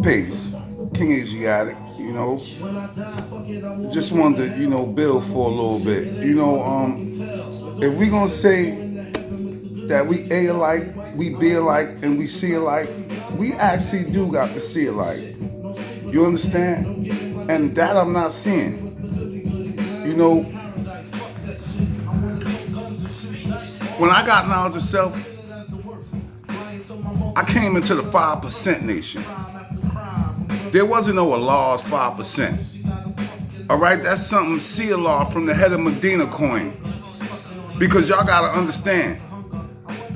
Peace. King Asiatic, just wanted to, build for a little bit. If we gonna say that we A alike, we B alike, and we C alike, we actually do got to see alike. You understand? And that I'm not seeing. You know, when I got knowledge of self, I came into the 5% nation. There wasn't no Allah's 5%. All right, that's something see Allah from the head of Medina coin. Because y'all gotta understand,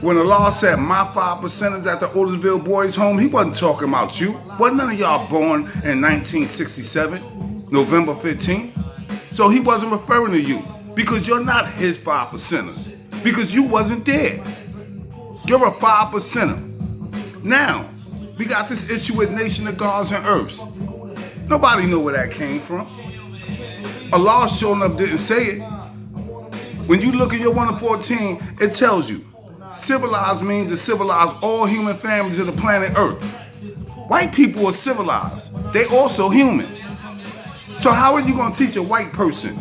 when Allah said my 5% is at the Otisville Boys Home, he wasn't talking about you. Wasn't none of y'all born in 1967, November 15th? So he wasn't referring to you because you're not his 5%ers because you wasn't there. You're a 5%er. Now, we got this issue with Nation of Gods and Earths. Nobody knew where that came from. Allah showing up didn't say it. When you look at your 1 to 14, it tells you civilized means to civilize all human families of the planet Earth. White people are civilized. They also human. So how are you going to teach a white person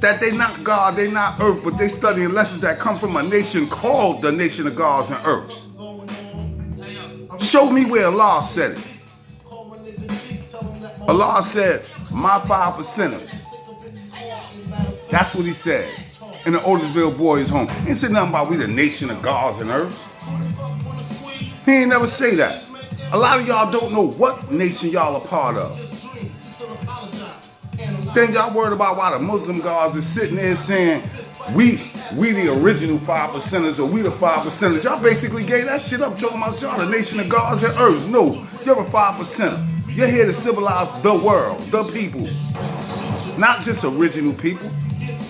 that they not God, they not Earth, but they studying lessons that come from a nation called the Nation of Gods and Earths? Show me where Allah said it. Allah said, my 5%ers. That's what he said in the Otisville Boys Home. He ain't said nothing about we the Nation of Gods and Earths. He ain't never say that. A lot of y'all don't know what nation y'all a part of. Then y'all worried about why the Muslim gods is sitting there saying, we the original 5%ers or we the 5%ers. Y'all basically gave that shit up talking about y'all the Nation of Gods and Earths. No, you're a 5%er. You're here to civilize the world, the people. Not just original people.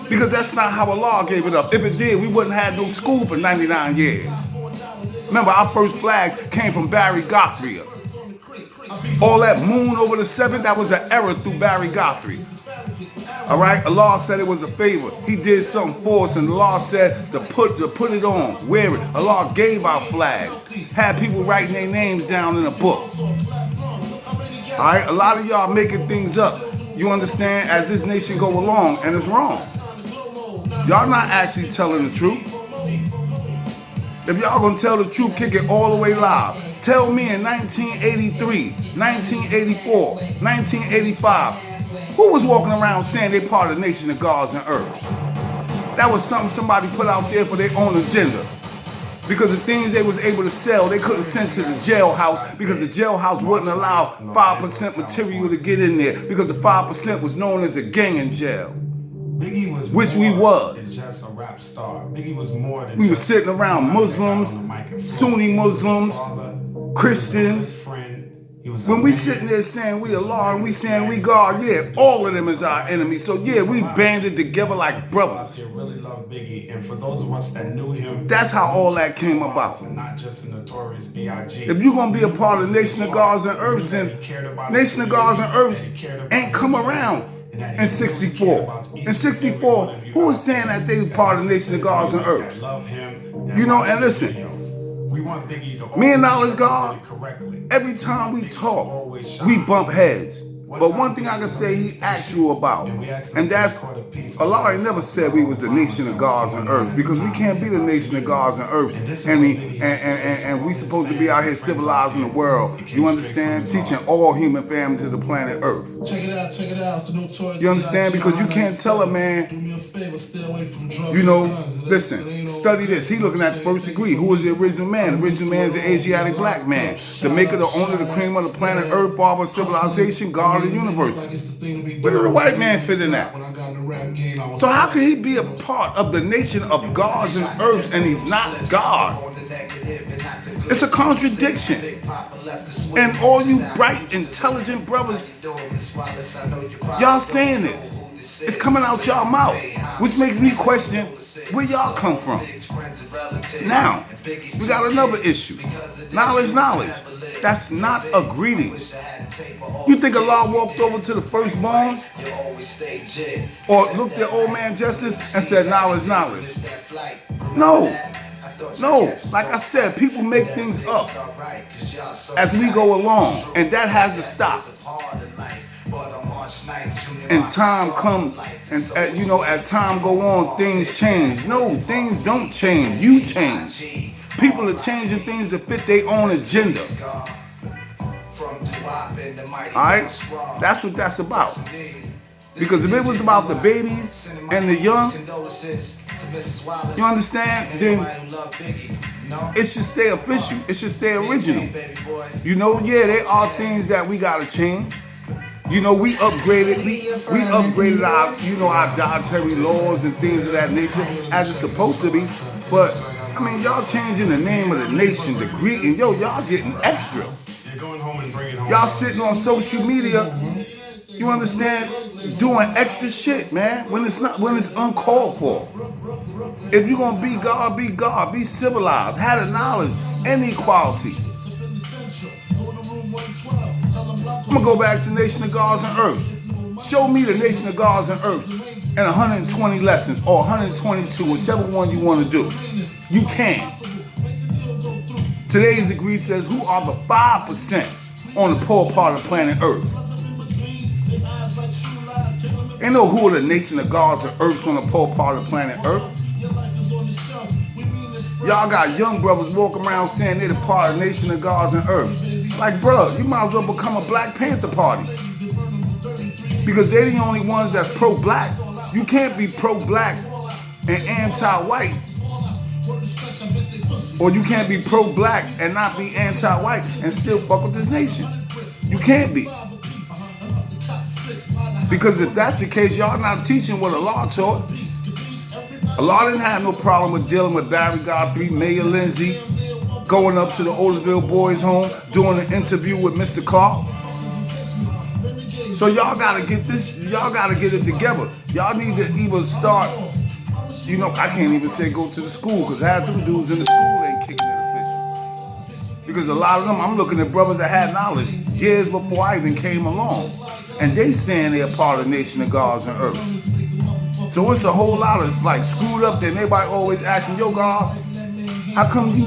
Because that's not how Allah gave it up. If it did, we wouldn't have no school for 99 years. Remember, our first flags came from Barry Guthrie. All that moon over the 7th, that was an error through Barry Guthrie. All right, Allah said it was a favor. He did something for us, and Allah said to put it on, wear it. Allah gave out flags, had people writing their names down in a book. All right, a lot of y'all making things up. You understand, as this nation go along, and it's wrong. Y'all not actually telling the truth. If y'all gonna tell the truth, kick it all the way live. Tell me in 1983, 1984, 1985, who was walking around saying they part of the Nation of Gods and Earths? That was something somebody put out there for their own agenda. Because the things they was able to sell, they couldn't send to the jailhouse because the jailhouse wouldn't allow 5% material to get in there because the 5% was known as a gang in jail. Biggie was which we was. Than just a rap star. Biggie was more than we was sitting around Muslims, Sunni Muslims, Christians. When we sitting there saying we Allah and we saying we God, yeah, all of them is our enemy. So yeah, we banded together like brothers. Really love Biggie, and for those of us that knew him, that's how all that came about. Not just a notorious B.I.G. If you're gonna be a part of Nation of Gods and Earths, then Nation of Gods and Earths ain't come around in 64. In 64, who was saying that they were part of Nation of Gods and Earths? You know, and listen. Me and Knowledge God, every time we talk, we bump heads. But one thing I can say he asked you about, and that's, Allah ain't never said we was the Nation of Gods and Earths, because we can't be the Nation of Gods and Earths, and we supposed to be out here civilizing the world, you understand? Teaching all human families to the planet Earth. Check it out. You understand? Because you can't tell a man, you know, listen, study this. He looking at the first degree. Who is the original man? The original man is the Asiatic black man. The maker, the owner, the cream of the planet Earth, father of civilization, God of the universe. Where did the white man fit in that? So how can he be a part of the Nation of Gods and Earths and he's not God? It's a contradiction. And all you bright, intelligent brothers, y'all saying this. It's coming out y'all mouth, which makes me question where y'all come from. Now, we got another issue. Knowledge. That's not a greeting. You think Allah walked over to the firstborns or looked at old man Justice and said knowledge? No. No, like I said, people make things up as we go along, and that has to stop. And time come, and as time go on, things change. No, things don't change. You change. People are changing things to fit their own agenda. Alright? That's what that's about. Because if it was about the babies and the young, you understand? Then it should stay official. It should stay original. There are things that we gotta change. We upgraded. We upgraded our dietary laws and things of that nature as it's supposed to be. But I mean, y'all changing the name of the nation, the Greek, and y'all getting extra. Y'all sitting on social media, you understand, doing extra shit, man, when it's uncalled for. If you're gonna be God, be civilized, have the knowledge and equality. I'm gonna go back to Nation of Gods and Earth. Show me the Nation of Gods and Earth in 120 lessons or 122, whichever one you want to do. You can. Today's degree says, who are the 5% on the poor part of planet Earth? Ain't no who are the Nation of Gods and Earth on the poor part of planet Earth. Y'all got young brothers walking around saying they're the part of the Nation of Gods and Earth. Like, bro, you might as well become a Black Panther Party. Because they're the only ones that's pro-black. You can't be pro-black and anti-white. Or you can't be pro-black and not be anti-white and still fuck with this nation. You can't be. Because if that's the case, y'all not teaching what Allah taught. Allah didn't have no problem with dealing with Barry Godfrey, Mayor Lindsay, going up to the Olderville Boys Home, doing an interview with Mr. Clark. So y'all gotta get it together. Y'all need to even start, I can't even say go to the school, because half them dudes in the school ain't kicking it official. Because a lot of them, I'm looking at brothers that had knowledge years before I even came along. And they saying they're part of the Nation of Gods and Earth. So it's a whole lot of screwed up that everybody always asking, yo God, how come you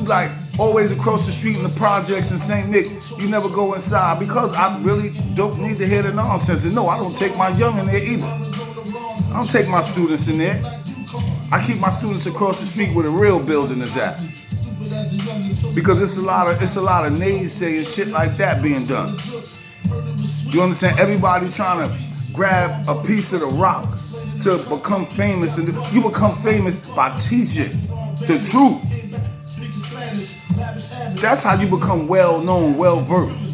always across the street in the projects in St. Nick, you never go inside? Because I really don't need to hear the nonsense. And no, I don't take my young in there either. I don't take my students in there. I keep my students across the street where the real building is at. Because it's a lot of naysaying shit like that being done. You understand? Everybody trying to grab a piece of the rock to become famous. And you become famous by teaching the truth. That's how you become well-known, well-versed.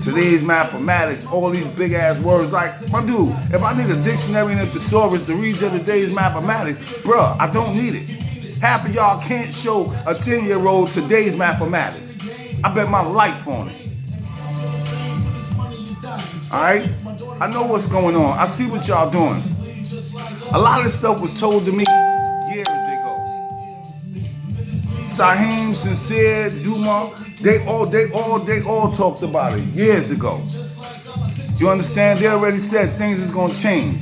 Today's mathematics, all these big-ass words. Like, my dude, if I need a dictionary and a thesaurus to read today's mathematics, bruh, I don't need it. Half of y'all can't show a 10-year-old today's mathematics. I bet my life on it. Alright? I know what's going on. I see what y'all doing. A lot of this stuff was told to me years ago. Saheem, Sincere, Duma, they all talked about it years ago. You understand? They already said things is gonna change.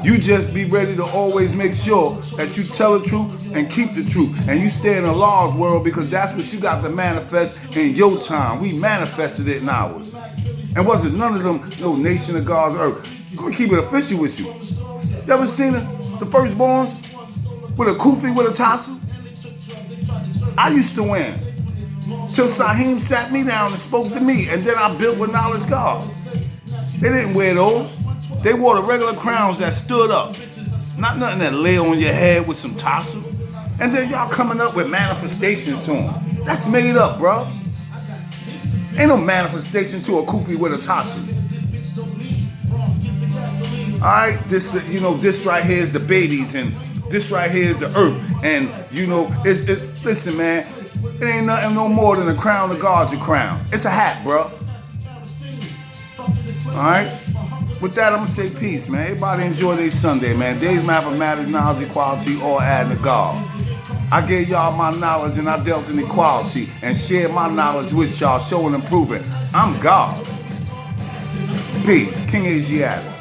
You just be ready to always make sure that you tell the truth and keep the truth. And you stay in Allah's world, because that's what you got to manifest in your time. We manifested it in ours. And wasn't none of them no Nation of God's Earth. I'm gonna keep it official with you. You ever seen the firstborns with a kufi, with a tassel? I used to win. Till Saheem sat me down and spoke to me, and then I built with Knowledge God. They didn't wear those. They wore the regular crowns that stood up. Not nothing that lay on your head with some tassel. And then y'all coming up with manifestations to them. That's made up, bro. Ain't no manifestation to a kufi with a tassel. Alright, this right here is the babies, and this right here is the earth. And listen, man, it ain't nothing no more than a crown to guard your crown. It's a hat, bro. Alright? With that, I'm gonna say peace, man. Everybody enjoy their Sunday, man. Days mathematics, knowledge, equality, all adding to God. I gave y'all my knowledge and I dealt in equality and shared my knowledge with y'all, showing and proving I'm God. Peace. King Asiatic.